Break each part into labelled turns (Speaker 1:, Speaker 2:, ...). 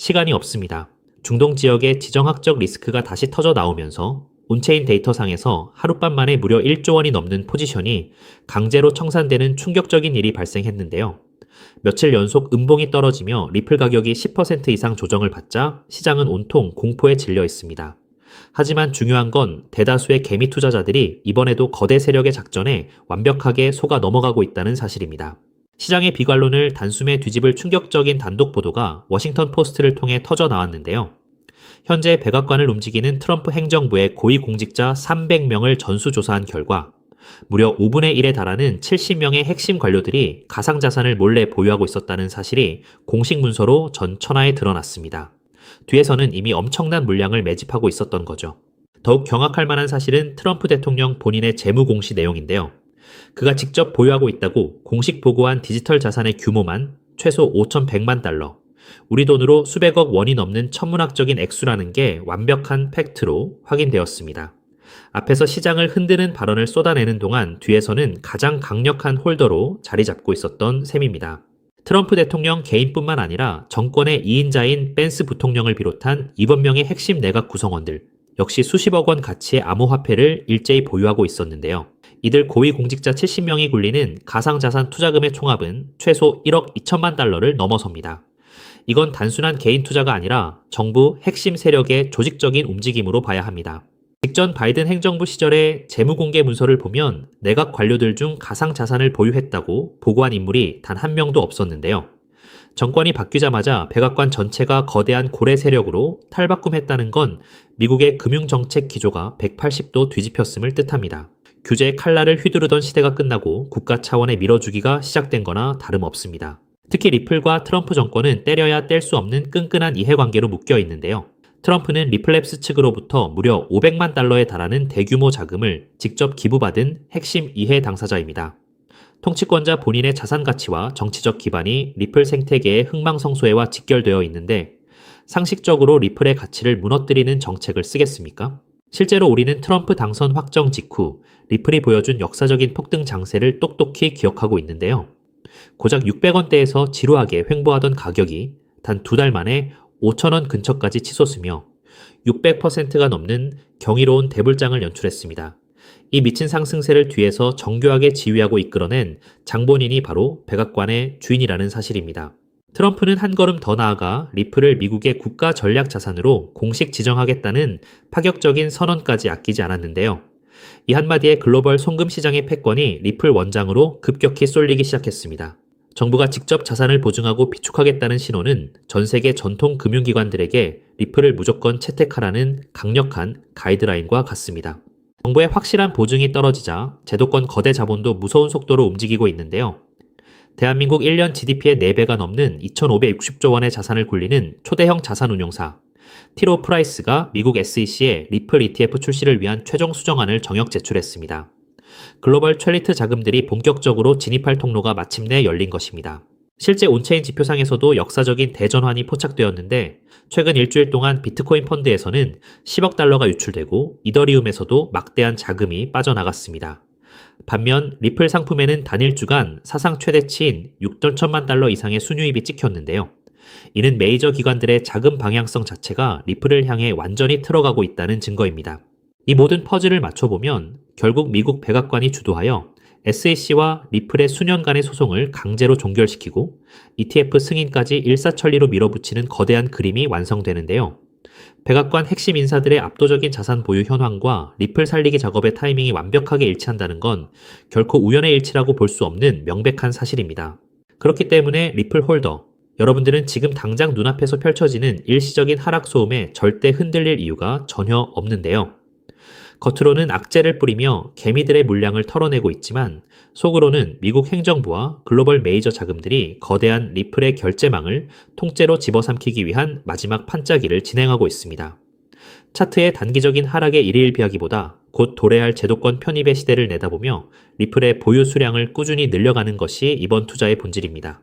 Speaker 1: 시간이 없습니다. 중동 지역의 지정학적 리스크가 다시 터져 나오면서 온체인 데이터상에서 하룻밤 만에 무려 1조 원이 넘는 포지션이 강제로 청산되는 충격적인 일이 발생했는데요. 며칠 연속 음봉이 떨어지며 리플 가격이 10% 이상 조정을 받자 시장은 온통 공포에 질려 있습니다. 하지만 중요한 건 대다수의 개미 투자자들이 이번에도 거대 세력의 작전에 완벽하게 속아 넘어가고 있다는 사실입니다. 시장의 비관론을 단숨에 뒤집을 충격적인 단독 보도가 워싱턴 포스트를 통해 터져 나왔는데요. 현재 백악관을 움직이는 트럼프 행정부의 고위공직자 300명을 전수조사한 결과 무려 5분의 1에 달하는 70명의 핵심 관료들이 가상자산을 몰래 보유하고 있었다는 사실이 공식 문서로 전 천하에 드러났습니다. 뒤에서는 이미 엄청난 물량을 매집하고 있었던 거죠. 더욱 경악할 만한 사실은 트럼프 대통령 본인의 재무 공시 내용인데요. 그가 직접 보유하고 있다고 공식 보고한 디지털 자산의 규모만 최소 5,100만 달러, 우리 돈으로 수백억 원이 넘는 천문학적인 액수라는 게 완벽한 팩트로 확인되었습니다. 앞에서 시장을 흔드는 발언을 쏟아내는 동안 뒤에서는 가장 강력한 홀더로 자리 잡고 있었던 셈입니다. 트럼프 대통령 개인뿐만 아니라 정권의 2인자인 펜스 부통령을 비롯한 7명의 핵심 내각 구성원들, 역시 수십억 원 가치의 암호화폐를 일제히 보유하고 있었는데요. 이들 고위공직자 70명이 굴리는 가상자산 투자금의 총합은 최소 1억 2천만 달러를 넘어섭니다. 이건 단순한 개인 투자가 아니라 정부 핵심 세력의 조직적인 움직임으로 봐야 합니다. 직전 바이든 행정부 시절의 재무공개 문서를 보면 내각 관료들 중 가상자산을 보유했다고 보고한 인물이 단 한 명도 없었는데요. 정권이 바뀌자마자 백악관 전체가 거대한 고래 세력으로 탈바꿈했다는 건 미국의 금융정책 기조가 180도 뒤집혔음을 뜻합니다. 규제의 칼날을 휘두르던 시대가 끝나고 국가 차원의 밀어주기가 시작된 거나 다름없습니다. 특히 리플과 트럼프 정권은 때려야 뗄 수 없는 끈끈한 이해관계로 묶여 있는데요. 트럼프는 리플랩스 측으로부터 무려 500만 달러에 달하는 대규모 자금을 직접 기부받은 핵심 이해 당사자입니다. 통치권자 본인의 자산 가치와 정치적 기반이 리플 생태계의 흥망성쇠와 직결되어 있는데 상식적으로 리플의 가치를 무너뜨리는 정책을 쓰겠습니까? 실제로 우리는 트럼프 당선 확정 직후 리플이 보여준 역사적인 폭등 장세를 똑똑히 기억하고 있는데요. 고작 600원대에서 지루하게 횡보하던 가격이 단 2달 만에 5,000원 근처까지 치솟으며 600%가 넘는 경이로운 대불장을 연출했습니다. 이 미친 상승세를 뒤에서 정교하게 지휘하고 이끌어낸 장본인이 바로 백악관의 주인이라는 사실입니다. 트럼프는 한 걸음 더 나아가 리플을 미국의 국가 전략 자산으로 공식 지정하겠다는 파격적인 선언까지 아끼지 않았는데요. 이 한마디에 글로벌 송금 시장의 패권이 리플 원장으로 급격히 쏠리기 시작했습니다. 정부가 직접 자산을 보증하고 비축하겠다는 신호는 전 세계 전통 금융기관들에게 리플을 무조건 채택하라는 강력한 가이드라인과 같습니다. 정부의 확실한 보증이 떨어지자 제도권 거대 자본도 무서운 속도로 움직이고 있는데요. 대한민국 1년 GDP의 4배가 넘는 2,560조 원의 자산을 굴리는 초대형 자산운용사 티로 프라이스가 미국 SEC에 리플 ETF 출시를 위한 최종 수정안을 정역 제출했습니다. 글로벌 첼리트 자금들이 본격적으로 진입할 통로가 마침내 열린 것입니다. 실제 온체인 지표상에서도 역사적인 대전환이 포착되었는데 최근 일주일 동안 비트코인 펀드에서는 10억 달러가 유출되고 이더리움에서도 막대한 자금이 빠져나갔습니다. 반면 리플 상품에는 단일 주간 사상 최대치인 6천만 달러 이상의 순유입이 찍혔는데요. 이는 메이저 기관들의 자금 방향성 자체가 리플을 향해 완전히 틀어가고 있다는 증거입니다. 이 모든 퍼즐을 맞춰보면 결국 미국 백악관이 주도하여 SEC와 리플의 수년간의 소송을 강제로 종결시키고 ETF 승인까지 일사천리로 밀어붙이는 거대한 그림이 완성되는데요. 백악관 핵심 인사들의 압도적인 자산 보유 현황과 리플 살리기 작업의 타이밍이 완벽하게 일치한다는 건 결코 우연의 일치라고 볼 수 없는 명백한 사실입니다. 그렇기 때문에 리플 홀더, 여러분들은 지금 당장 눈앞에서 펼쳐지는 일시적인 하락 소음에 절대 흔들릴 이유가 전혀 없는데요. 겉으로는 악재를 뿌리며 개미들의 물량을 털어내고 있지만 속으로는 미국 행정부와 글로벌 메이저 자금들이 거대한 리플의 결제망을 통째로 집어삼키기 위한 마지막 판짜기를 진행하고 있습니다. 차트의 단기적인 하락에 일희일비하기보다 곧 도래할 제도권 편입의 시대를 내다보며 리플의 보유 수량을 꾸준히 늘려가는 것이 이번 투자의 본질입니다.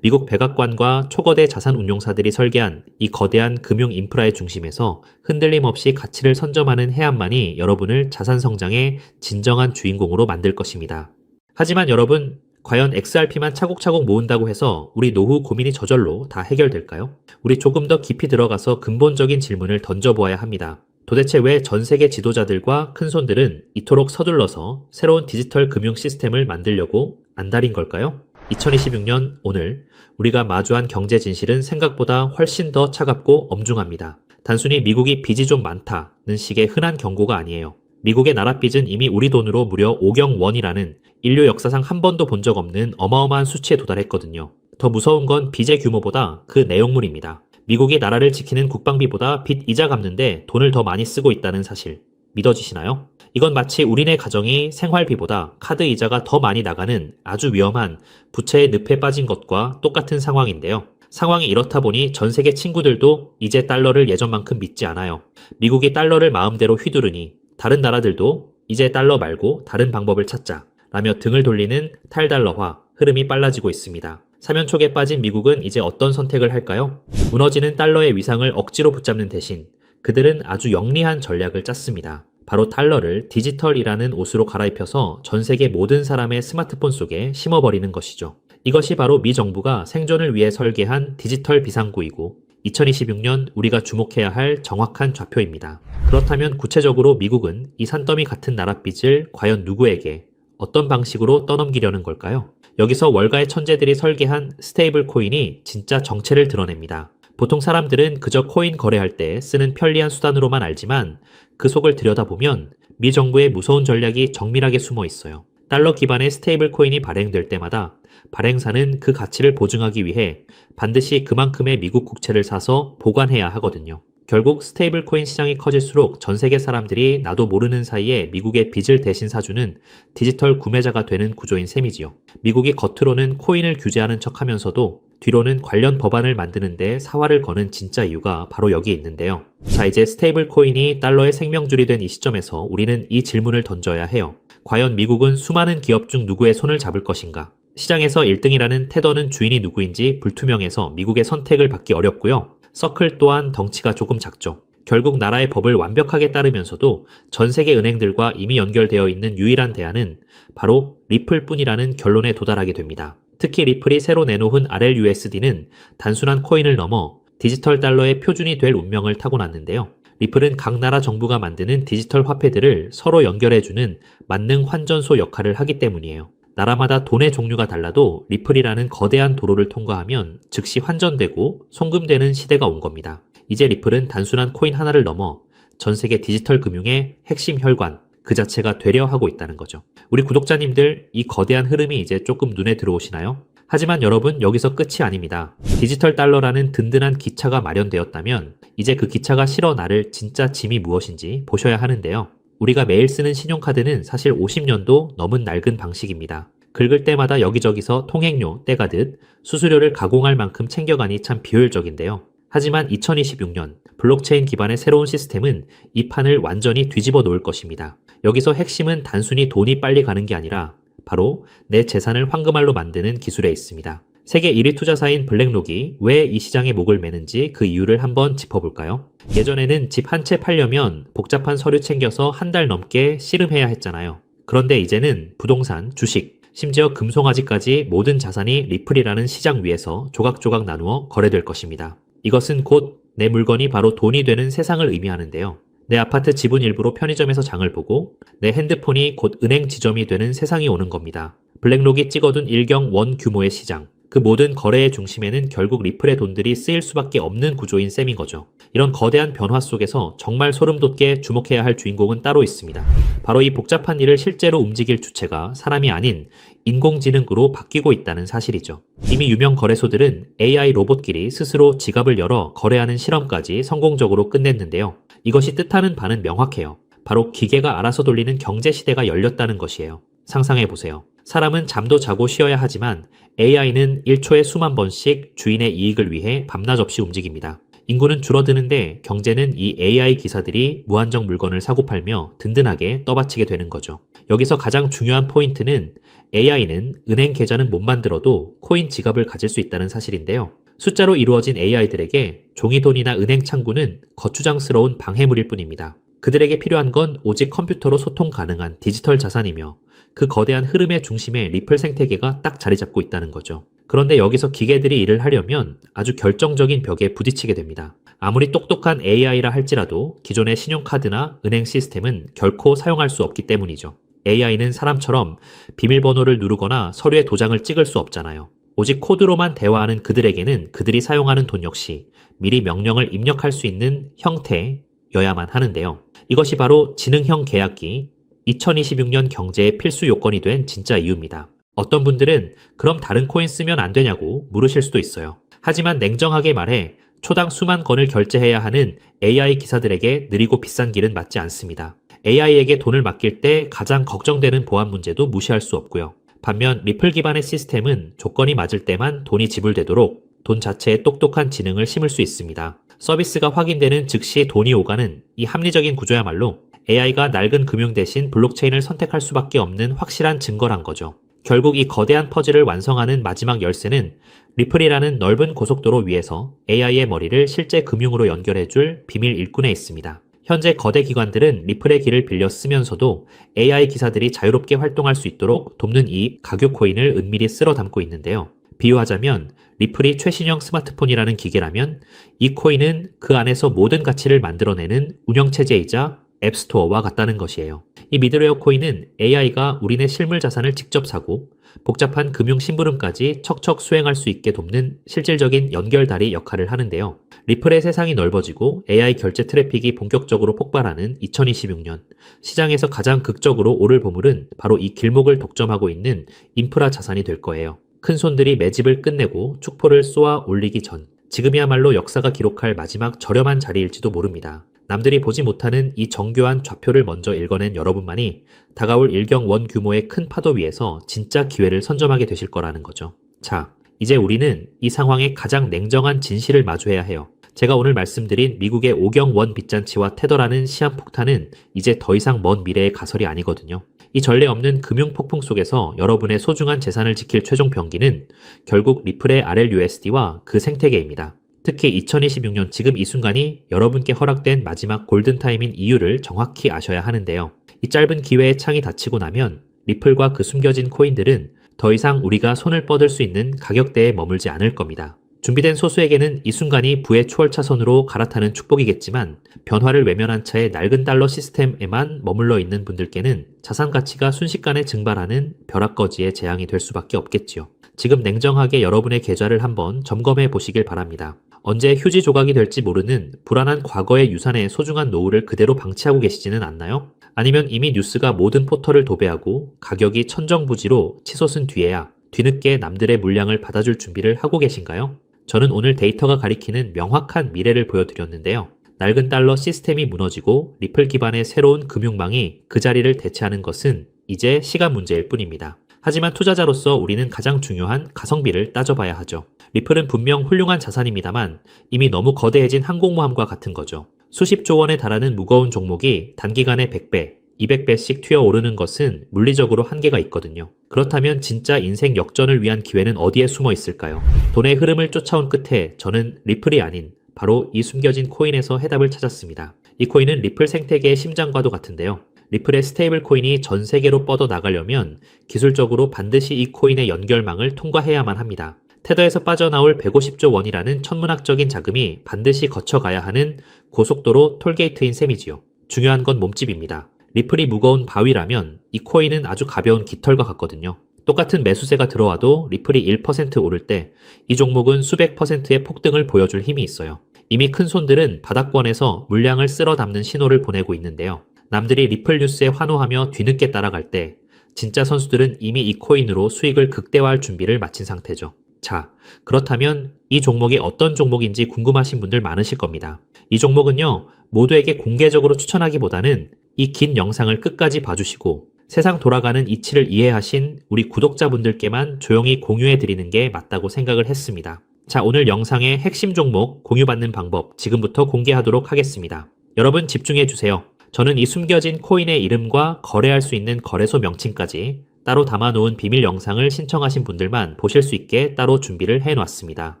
Speaker 1: 미국 백악관과 초거대 자산 운용사들이 설계한 이 거대한 금융 인프라의 중심에서 흔들림 없이 가치를 선점하는 해안만이 여러분을 자산 성장의 진정한 주인공으로 만들 것입니다. 하지만 여러분, 과연 XRP만 차곡차곡 모은다고 해서 우리 노후 고민이 저절로 다 해결될까요? 우리 조금 더 깊이 들어가서 근본적인 질문을 던져보아야 합니다. 도대체 왜 전 세계 지도자들과 큰손들은 이토록 서둘러서 새로운 디지털 금융 시스템을 만들려고 안달인 걸까요? 2026년 오늘 우리가 마주한 경제 진실은 생각보다 훨씬 더 차갑고 엄중합니다. 단순히 미국이 빚이 좀 많다는 식의 흔한 경고가 아니에요. 미국의 나라빚은 이미 우리 돈으로 무려 5경 원이라는 인류 역사상 한 번도 본 적 없는 어마어마한 수치에 도달했거든요. 더 무서운 건 빚의 규모보다 그 내용물입니다. 미국이 나라를 지키는 국방비보다 빚 이자 갚는데 돈을 더 많이 쓰고 있다는 사실. 믿어지시나요? 이건 마치 우리네 가정이 생활비보다 카드 이자가 더 많이 나가는 아주 위험한 부채의 늪에 빠진 것과 똑같은 상황인데요. 상황이 이렇다 보니 전 세계 친구들도 이제 달러를 예전만큼 믿지 않아요. 미국이 달러를 마음대로 휘두르니 다른 나라들도 이제 달러 말고 다른 방법을 찾자 라며 등을 돌리는 탈달러화 흐름이 빨라지고 있습니다. 사면초에 빠진 미국은 이제 어떤 선택을 할까요? 무너지는 달러의 위상을 억지로 붙잡는 대신 그들은 아주 영리한 전략을 짰습니다. 바로 달러를 디지털이라는 옷으로 갈아입혀서 전 세계 모든 사람의 스마트폰 속에 심어버리는 것이죠. 이것이 바로 미 정부가 생존을 위해 설계한 디지털 비상구이고 2026년 우리가 주목해야 할 정확한 좌표입니다. 그렇다면 구체적으로 미국은 이 산더미 같은 나랏빚을 과연 누구에게 어떤 방식으로 떠넘기려는 걸까요? 여기서 월가의 천재들이 설계한 스테이블 코인이 진짜 정체를 드러냅니다. 보통 사람들은 그저 코인 거래할 때 쓰는 편리한 수단으로만 알지만 그 속을 들여다보면 미 정부의 무서운 전략이 정밀하게 숨어 있어요. 달러 기반의 스테이블 코인이 발행될 때마다 발행사는 그 가치를 보증하기 위해 반드시 그만큼의 미국 국채를 사서 보관해야 하거든요. 결국 스테이블 코인 시장이 커질수록 전 세계 사람들이 나도 모르는 사이에 미국의 빚을 대신 사주는 디지털 구매자가 되는 구조인 셈이지요. 미국이 겉으로는 코인을 규제하는 척하면서도 뒤로는 관련 법안을 만드는데 사활을 거는 진짜 이유가 바로 여기에 있는데요. 자, 이제 스테이블 코인이 달러의 생명줄이 된 이 시점에서 우리는 이 질문을 던져야 해요. 과연 미국은 수많은 기업 중 누구의 손을 잡을 것인가? 시장에서 1등이라는 테더는 주인이 누구인지 불투명해서 미국의 선택을 받기 어렵고요. 서클 또한 덩치가 조금 작죠. 결국 나라의 법을 완벽하게 따르면서도 전 세계 은행들과 이미 연결되어 있는 유일한 대안은 바로 리플뿐이라는 결론에 도달하게 됩니다. 특히 리플이 새로 내놓은 RLUSD는 단순한 코인을 넘어 디지털 달러의 표준이 될 운명을 타고났는데요. 리플은 각 나라 정부가 만드는 디지털 화폐들을 서로 연결해주는 만능 환전소 역할을 하기 때문이에요. 나라마다 돈의 종류가 달라도 리플이라는 거대한 도로를 통과하면 즉시 환전되고 송금되는 시대가 온 겁니다. 이제 리플은 단순한 코인 하나를 넘어 전 세계 디지털 금융의 핵심 혈관, 그 자체가 되려 하고 있다는 거죠. 우리 구독자님들, 이 거대한 흐름이 이제 조금 눈에 들어오시나요? 하지만 여러분, 여기서 끝이 아닙니다. 디지털 달러라는 든든한 기차가 마련되었다면 이제 그 기차가 실어 나를 진짜 짐이 무엇인지 보셔야 하는데요. 우리가 매일 쓰는 신용카드는 사실 50년도 넘은 낡은 방식입니다. 긁을 때마다 여기저기서 통행료 떼가듯 수수료를 가공할 만큼 챙겨가니 참 비효율적인데요. 하지만 2026년 블록체인 기반의 새로운 시스템은 이 판을 완전히 뒤집어 놓을 것입니다. 여기서 핵심은 단순히 돈이 빨리 가는 게 아니라 바로 내 재산을 황금알로 만드는 기술에 있습니다. 세계 1위 투자사인 블랙록이 왜 이 시장에 목을 매는지 그 이유를 한번 짚어볼까요? 예전에는 집 한 채 팔려면 복잡한 서류 챙겨서 한 달 넘게 씨름해야 했잖아요. 그런데 이제는 부동산, 주식, 심지어 금송아지까지 모든 자산이 리플이라는 시장 위에서 조각조각 나누어 거래될 것입니다. 이것은 곧 내 물건이 바로 돈이 되는 세상을 의미하는데요. 내 아파트 지분 일부로 편의점에서 장을 보고 내 핸드폰이 곧 은행 지점이 되는 세상이 오는 겁니다. 블랙록이 찍어둔 1경 원 규모의 시장. 그 모든 거래의 중심에는 결국 리플의 돈들이 쓰일 수밖에 없는 구조인 셈인 거죠. 이런 거대한 변화 속에서 정말 소름 돋게 주목해야 할 주인공은 따로 있습니다. 바로 이 복잡한 일을 실제로 움직일 주체가 사람이 아닌 인공지능으로 바뀌고 있다는 사실이죠. 이미 유명 거래소들은 AI 로봇끼리 스스로 지갑을 열어 거래하는 실험까지 성공적으로 끝냈는데요. 이것이 뜻하는 바는 명확해요. 바로 기계가 알아서 돌리는 경제 시대가 열렸다는 것이에요. 상상해보세요. 사람은 잠도 자고 쉬어야 하지만 AI는 1초에 수만 번씩 주인의 이익을 위해 밤낮 없이 움직입니다. 인구는 줄어드는데 경제는 이 AI 기사들이 무한정 물건을 사고 팔며 든든하게 떠받치게 되는 거죠. 여기서 가장 중요한 포인트는 AI는 은행 계좌는 못 만들어도 코인 지갑을 가질 수 있다는 사실인데요. 숫자로 이루어진 AI들에게 종이돈이나 은행 창구는 거추장스러운 방해물일 뿐입니다. 그들에게 필요한 건 오직 컴퓨터로 소통 가능한 디지털 자산이며 그 거대한 흐름의 중심에 리플 생태계가 딱 자리 잡고 있다는 거죠. 그런데 여기서 기계들이 일을 하려면 아주 결정적인 벽에 부딪히게 됩니다. 아무리 똑똑한 AI라 할지라도 기존의 신용카드나 은행 시스템은 결코 사용할 수 없기 때문이죠. AI는 사람처럼 비밀번호를 누르거나 서류에 도장을 찍을 수 없잖아요. 오직 코드로만 대화하는 그들에게는 그들이 사용하는 돈 역시 미리 명령을 입력할 수 있는 형태여야만 하는데요. 이것이 바로 지능형 계약기, 2026년 경제의 필수 요건이 된 진짜 이유입니다. 어떤 분들은 그럼 다른 코인 쓰면 안 되냐고 물으실 수도 있어요. 하지만 냉정하게 말해 초당 수만 건을 결제해야 하는 AI 기사들에게 느리고 비싼 길은 맞지 않습니다. AI에게 돈을 맡길 때 가장 걱정되는 보안 문제도 무시할 수 없고요. 반면 리플 기반의 시스템은 조건이 맞을 때만 돈이 지불되도록 돈 자체에 똑똑한 지능을 심을 수 있습니다. 서비스가 확인되는 즉시 돈이 오가는 이 합리적인 구조야말로 AI가 낡은 금융 대신 블록체인을 선택할 수밖에 없는 확실한 증거란 거죠. 결국 이 거대한 퍼즐을 완성하는 마지막 열쇠는 리플이라는 넓은 고속도로 위에서 AI의 머리를 실제 금융으로 연결해줄 비밀 일꾼에 있습니다. 현재 거대 기관들은 리플의 길을 빌려 쓰면서도 AI 기사들이 자유롭게 활동할 수 있도록 돕는 이 가교 코인을 은밀히 쓸어 담고 있는데요. 비유하자면 리플이 최신형 스마트폰이라는 기계라면 이 코인은 그 안에서 모든 가치를 만들어내는 운영체제이자 앱스토어와 같다는 것이에요. 이 미드웨어 코인은 AI가 우리네 실물 자산을 직접 사고 복잡한 금융 심부름까지 척척 수행할 수 있게 돕는 실질적인 연결다리 역할을 하는데요. 리플의 세상이 넓어지고 AI 결제 트래픽이 본격적으로 폭발하는 2026년, 시장에서 가장 극적으로 오를 보물은 바로 이 길목을 독점하고 있는 인프라 자산이 될 거예요. 큰 손들이 매집을 끝내고 축포를 쏘아 올리기 전, 지금이야말로 역사가 기록할 마지막 저렴한 자리일지도 모릅니다. 남들이 보지 못하는 이 정교한 좌표를 먼저 읽어낸 여러분만이 다가올 일경원 규모의 큰 파도 위에서 진짜 기회를 선점하게 되실 거라는 거죠. 자, 이제 우리는 이 상황의 가장 냉정한 진실을 마주해야 해요. 제가 오늘 말씀드린 미국의 오경원 빚잔치와 테더라는 시한폭탄은 이제 더 이상 먼 미래의 가설이 아니거든요. 이 전례 없는 금융 폭풍 속에서 여러분의 소중한 재산을 지킬 최종 병기는 결국 리플의 RLUSD와 그 생태계입니다. 특히 2026년 지금 이 순간이 여러분께 허락된 마지막 골든타임인 이유를 정확히 아셔야 하는데요. 이 짧은 기회의 창이 닫히고 나면 리플과 그 숨겨진 코인들은 더 이상 우리가 손을 뻗을 수 있는 가격대에 머물지 않을 겁니다. 준비된 소수에게는 이 순간이 부의 추월차선으로 갈아타는 축복이겠지만 변화를 외면한 채 낡은 달러 시스템에만 머물러 있는 분들께는 자산 가치가 순식간에 증발하는 벼락거지의 재앙이 될 수밖에 없겠지요. 지금 냉정하게 여러분의 계좌를 한번 점검해 보시길 바랍니다. 언제 휴지 조각이 될지 모르는 불안한 과거의 유산의 소중한 노후를 그대로 방치하고 계시지는 않나요? 아니면 이미 뉴스가 모든 포털을 도배하고 가격이 천정부지로 치솟은 뒤에야 뒤늦게 남들의 물량을 받아줄 준비를 하고 계신가요? 저는 오늘 데이터가 가리키는 명확한 미래를 보여드렸는데요. 낡은 달러 시스템이 무너지고 리플 기반의 새로운 금융망이 그 자리를 대체하는 것은 이제 시간 문제일 뿐입니다. 하지만 투자자로서 우리는 가장 중요한 가성비를 따져봐야 하죠. 리플은 분명 훌륭한 자산입니다만 이미 너무 거대해진 항공모함과 같은 거죠. 수십조 원에 달하는 무거운 종목이 단기간에 100배, 200배씩 튀어오르는 것은 물리적으로 한계가 있거든요. 그렇다면 진짜 인생 역전을 위한 기회는 어디에 숨어 있을까요? 돈의 흐름을 쫓아온 끝에 저는 리플이 아닌 바로 이 숨겨진 코인에서 해답을 찾았습니다. 이 코인은 리플 생태계의 심장과도 같은데요. 리플의 스테이블 코인이 전 세계로 뻗어 나가려면 기술적으로 반드시 이 코인의 연결망을 통과해야만 합니다. 테더에서 빠져나올 150조 원이라는 천문학적인 자금이 반드시 거쳐가야 하는 고속도로 톨게이트인 셈이지요. 중요한 건 몸집입니다. 리플이 무거운 바위라면 이 코인은 아주 가벼운 깃털과 같거든요. 똑같은 매수세가 들어와도 리플이 1% 오를 때 이 종목은 수백 %의 폭등을 보여줄 힘이 있어요. 이미 큰 손들은 바닥권에서 물량을 쓸어 담는 신호를 보내고 있는데요. 남들이 리플 뉴스에 환호하며 뒤늦게 따라갈 때 진짜 선수들은 이미 이 코인으로 수익을 극대화할 준비를 마친 상태죠. 자, 그렇다면 이 종목이 어떤 종목인지 궁금하신 분들 많으실 겁니다. 이 종목은요, 모두에게 공개적으로 추천하기보다는 이 긴 영상을 끝까지 봐주시고 세상 돌아가는 이치를 이해하신 우리 구독자분들께만 조용히 공유해드리는 게 맞다고 생각을 했습니다. 자, 오늘 영상의 핵심 종목 공유받는 방법 지금부터 공개하도록 하겠습니다. 여러분 집중해주세요. 저는 이 숨겨진 코인의 이름과 거래할 수 있는 거래소 명칭까지 따로 담아놓은 비밀 영상을 신청하신 분들만 보실 수 있게 따로 준비를 해놨습니다.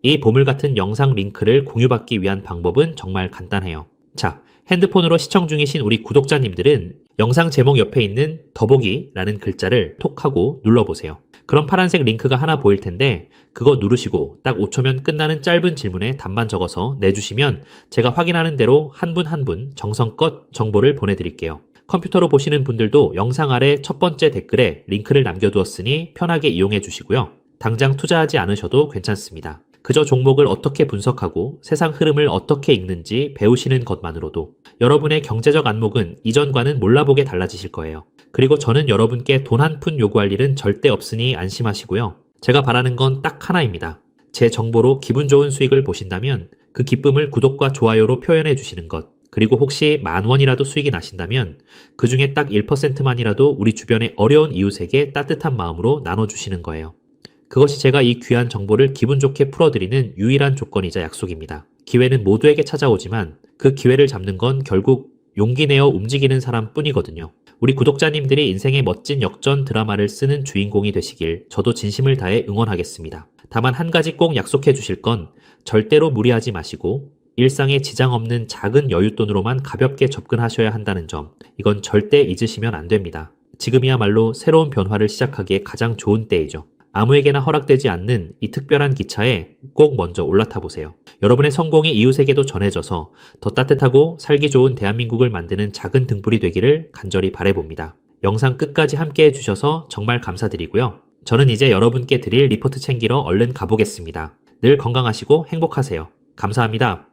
Speaker 1: 이 보물 같은 영상 링크를 공유받기 위한 방법은 정말 간단해요. 자, 핸드폰으로 시청 중이신 우리 구독자님들은 영상 제목 옆에 있는 더보기라는 글자를 톡 하고 눌러보세요. 그럼 파란색 링크가 하나 보일 텐데 그거 누르시고 딱 5초면 끝나는 짧은 질문에 답만 적어서 내주시면 제가 확인하는 대로 한 분 한 분 정성껏 정보를 보내드릴게요. 컴퓨터로 보시는 분들도 영상 아래 첫 번째 댓글에 링크를 남겨두었으니 편하게 이용해 주시고요. 당장 투자하지 않으셔도 괜찮습니다. 그저 종목을 어떻게 분석하고 세상 흐름을 어떻게 읽는지 배우시는 것만으로도 여러분의 경제적 안목은 이전과는 몰라보게 달라지실 거예요. 그리고 저는 여러분께 돈 한 푼 요구할 일은 절대 없으니 안심하시고요. 제가 바라는 건 딱 하나입니다. 제 정보로 기분 좋은 수익을 보신다면 그 기쁨을 구독과 좋아요로 표현해 주시는 것. 그리고 혹시 10,000원이라도 수익이 나신다면 그 중에 딱 1%만이라도 우리 주변의 어려운 이웃에게 따뜻한 마음으로 나눠주시는 거예요. 그것이 제가 이 귀한 정보를 기분 좋게 풀어드리는 유일한 조건이자 약속입니다. 기회는 모두에게 찾아오지만 그 기회를 잡는 건 결국 용기 내어 움직이는 사람 뿐이거든요. 우리 구독자님들이 인생의 멋진 역전 드라마를 쓰는 주인공이 되시길 저도 진심을 다해 응원하겠습니다. 다만 한 가지 꼭 약속해 주실 건 절대로 무리하지 마시고 일상에 지장 없는 작은 여윳돈으로만 가볍게 접근하셔야 한다는 점, 이건 절대 잊으시면 안 됩니다. 지금이야말로 새로운 변화를 시작하기에 가장 좋은 때이죠. 아무에게나 허락되지 않는 이 특별한 기차에 꼭 먼저 올라타 보세요. 여러분의 성공이 이웃에게도 전해져서 더 따뜻하고 살기 좋은 대한민국을 만드는 작은 등불이 되기를 간절히 바라봅니다. 영상 끝까지 함께 해주셔서 정말 감사드리고요. 저는 이제 여러분께 드릴 리포트 챙기러 얼른 가보겠습니다. 늘 건강하시고 행복하세요. 감사합니다.